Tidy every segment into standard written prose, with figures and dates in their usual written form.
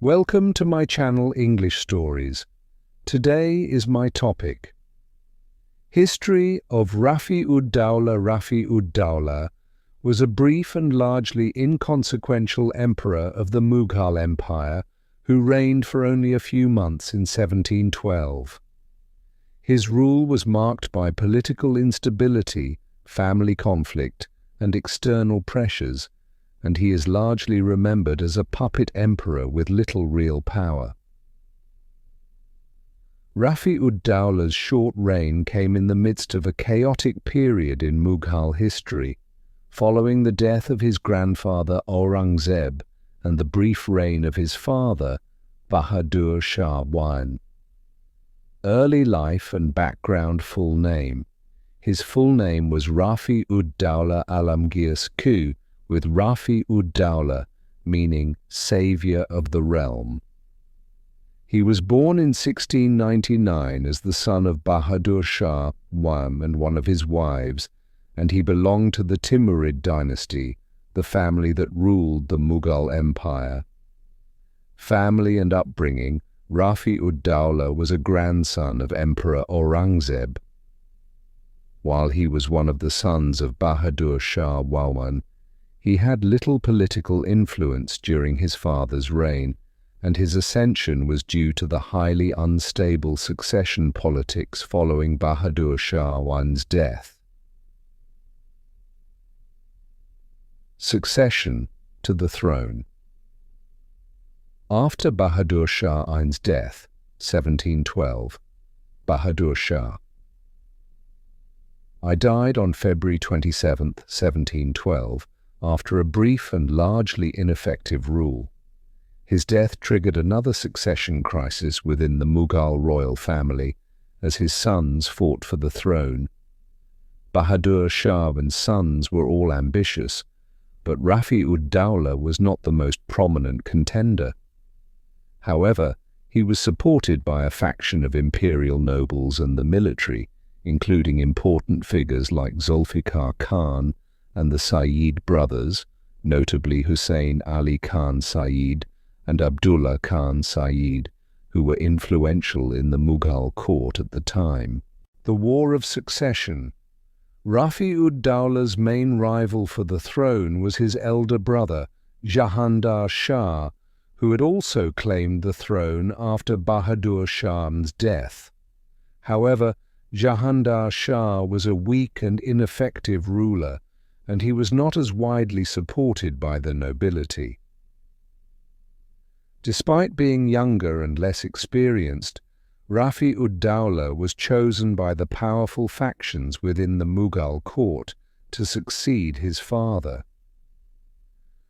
Welcome to my channel English Stories. Today is my topic. History of Rafi-ud-daulah. Rafi-ud-daulah was a brief and largely inconsequential emperor of the Mughal Empire who reigned for only a few months in 1712. His rule was marked by political instability, family conflict, and external pressures, and he is largely remembered as a puppet emperor with little real power. Rafi-ud-daulah's short reign came in the midst of a chaotic period in Mughal history, following the death of his grandfather Aurangzeb and the brief reign of his father, Bahadur Shah I. Early life and background. Full name. His full name was Rafi-ud-daulah Alamgir, with Rafi-ud-daulah meaning Saviour of the Realm. He was born in 1699 as the son of Bahadur Shah I and one of his wives, and he belonged to the Timurid dynasty, the family that ruled the Mughal Empire. Family and upbringing. Rafi-ud-daulah was a grandson of Emperor Aurangzeb. While he was one of the sons of Bahadur Shah I, he had little political influence during his father's reign, and his ascension was due to the highly unstable succession politics following Bahadur Shah I's death. Succession to the throne. After Bahadur Shah I's death, 1712, Bahadur Shah. I died on February 27, 1712, after a brief and largely ineffective rule. His death triggered another succession crisis within the Mughal royal family, as his sons fought for the throne. Bahadur Shah and sons were all ambitious, but Rafi-ud-daulah was not the most prominent contender. However, he was supported by a faction of imperial nobles and the military, including important figures like Zulfikar Khan and the Sayyid brothers, notably Hussein Ali Khan Sayyid and Abdullah Khan Sayyid, who were influential in the Mughal court at the time. The War of Succession. Rafi-ud-daulah's main rival for the throne was his elder brother, Jahandar Shah, who had also claimed the throne after Bahadur Shah's death. However, Jahandar Shah was a weak and ineffective ruler, and he was not as widely supported by the nobility. Despite being younger and less experienced, Rafi-ud-daulah was chosen by the powerful factions within the Mughal court to succeed his father.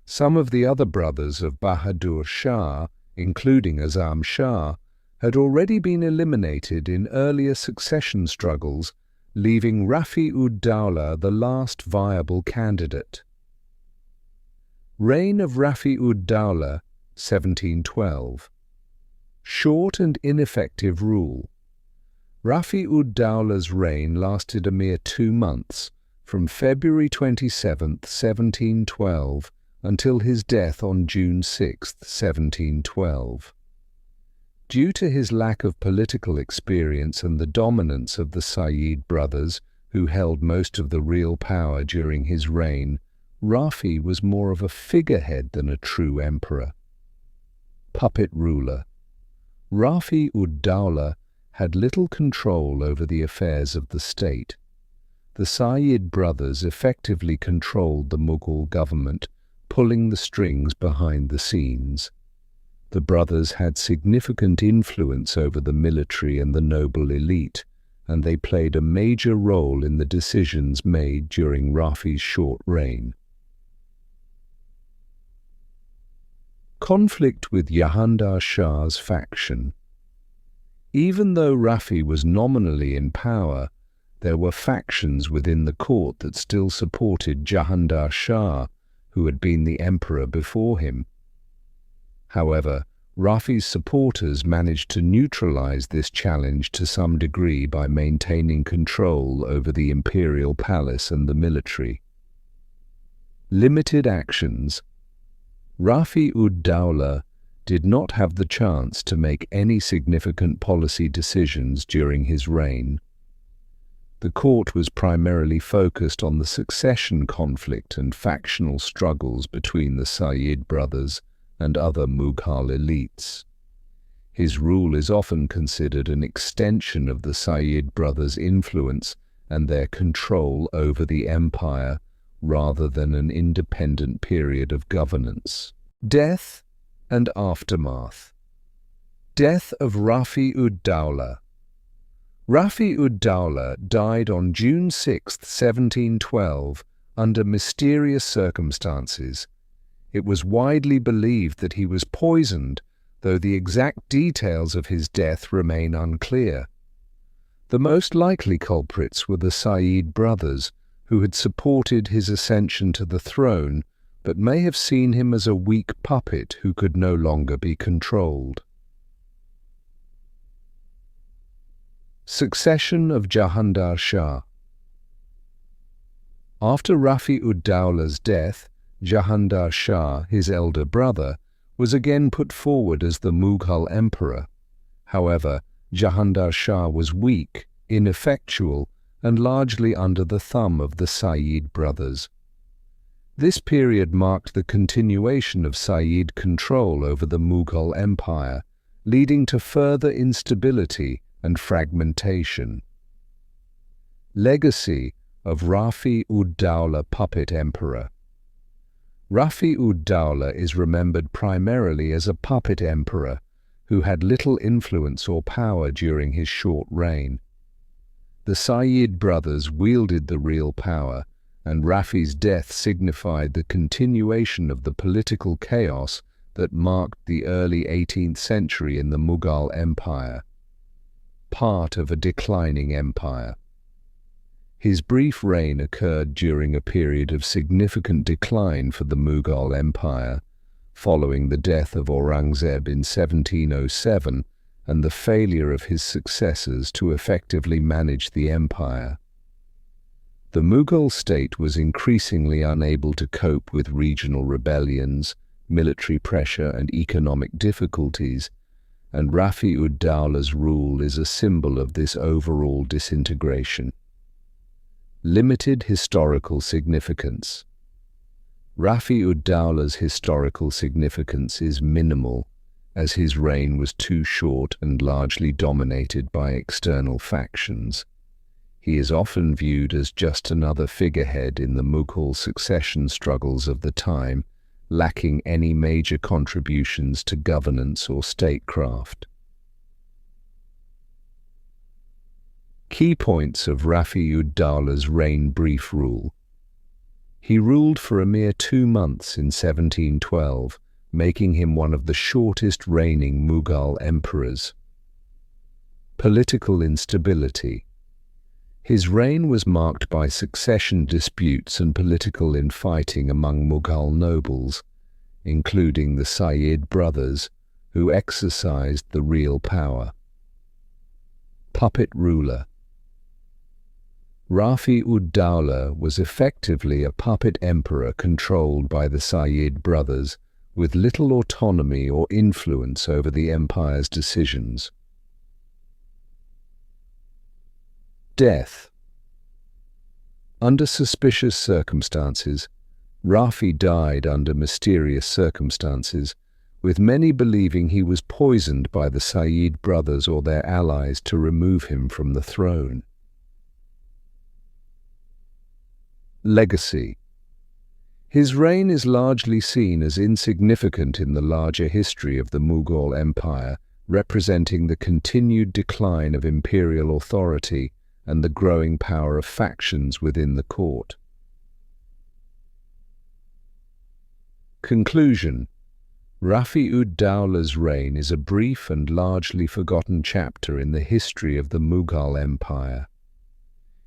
Some of the other brothers of Bahadur Shah, including Azam Shah, had already been eliminated in earlier succession struggles, leaving Rafi-ud-daulah the last viable candidate. Reign of Rafi-ud-daulah, 1712. Short and ineffective rule. Rafi-ud-daulah's reign lasted a mere 2 months, from February 27, 1712, until his death on June 6, 1712. Due to his lack of political experience and the dominance of the Sayyid brothers, who held most of the real power during his reign, Rafi was more of a figurehead than a true emperor. Puppet ruler. Rafi-ud-daulah had little control over the affairs of the state. The Sayyid brothers effectively controlled the Mughal government, pulling the strings behind the scenes. The brothers had significant influence over the military and the noble elite, and they played a major role in the decisions made during Rafi's short reign. Conflict with Jahandar Shah's faction. Even though Rafi was nominally in power, there were factions within the court that still supported Jahandar Shah, who had been the emperor before him. However, Rafi's supporters managed to neutralize this challenge to some degree by maintaining control over the imperial palace and the military. Limited actions. Rafi-ud-daulah did not have the chance to make any significant policy decisions during his reign. The court was primarily focused on the succession conflict and factional struggles between the Sayyid brothers and other Mughal elites. His rule is often considered an extension of the Sayyid brothers' influence and their control over the empire, rather than an independent period of governance. Death and aftermath. Death of Rafi-ud-Daulah. Rafi-ud-Daulah died on June 6, 1712, under mysterious circumstances. It was widely believed that he was poisoned, though the exact details of his death remain unclear. The most likely culprits were the Sayyid brothers, who had supported his ascension to the throne, but may have seen him as a weak puppet who could no longer be controlled. Succession of Jahandar Shah. After Rafi-ud-Daulah's death, Jahandar Shah, his elder brother, was again put forward as the Mughal emperor. However, Jahandar Shah was weak, ineffectual, and largely under the thumb of the Sayyid brothers. This period marked the continuation of Sayyid control over the Mughal Empire, leading to further instability and fragmentation. Legacy of Rafi-ud-Daulah puppet emperor. Rafi-ud-Daulah is remembered primarily as a puppet emperor who had little influence or power during his short reign. The Sayyid brothers wielded the real power, and Rafi's death signified the continuation of the political chaos that marked the early 18th century in the Mughal Empire, part of a declining empire. His brief reign occurred during a period of significant decline for the Mughal Empire, following the death of Aurangzeb in 1707 and the failure of his successors to effectively manage the empire. The Mughal state was increasingly unable to cope with regional rebellions, military pressure, and economic difficulties, and Rafi-ud-Daulah's rule is a symbol of this overall disintegration. Limited historical significance. Rafi-ud-Daulah's historical significance is minimal, as his reign was too short and largely dominated by external factions. He is often viewed as just another figurehead in the Mughal succession struggles of the time, lacking any major contributions to governance or statecraft. Key points of Rafi-ud-Daulah's reign. Brief rule. He ruled for a mere 2 months in 1712, making him one of the shortest reigning Mughal emperors. Political instability. His reign was marked by succession disputes and political infighting among Mughal nobles, including the Sayyid brothers, who exercised the real power. Puppet ruler. Rafi-ud-Daulah was effectively a puppet emperor controlled by the Sayyid brothers, with little autonomy or influence over the empire's decisions. Death. Under suspicious circumstances, Rafi died under mysterious circumstances, with many believing he was poisoned by the Sayyid brothers or their allies to remove him from the throne. Legacy. His reign is largely seen as insignificant in the larger history of the Mughal Empire, representing the continued decline of imperial authority and the growing power of factions within the court. Conclusion. Rafi-ud-Daulah's reign is a brief and largely forgotten chapter in the history of the Mughal Empire.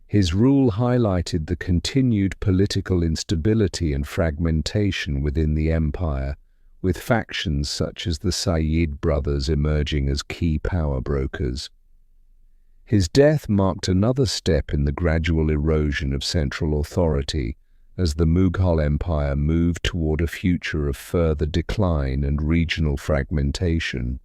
His rule highlighted the continued political instability and fragmentation within the empire, with factions such as the Sayyid brothers emerging as key power brokers. His death marked another step in the gradual erosion of central authority as the Mughal Empire moved toward a future of further decline and regional fragmentation.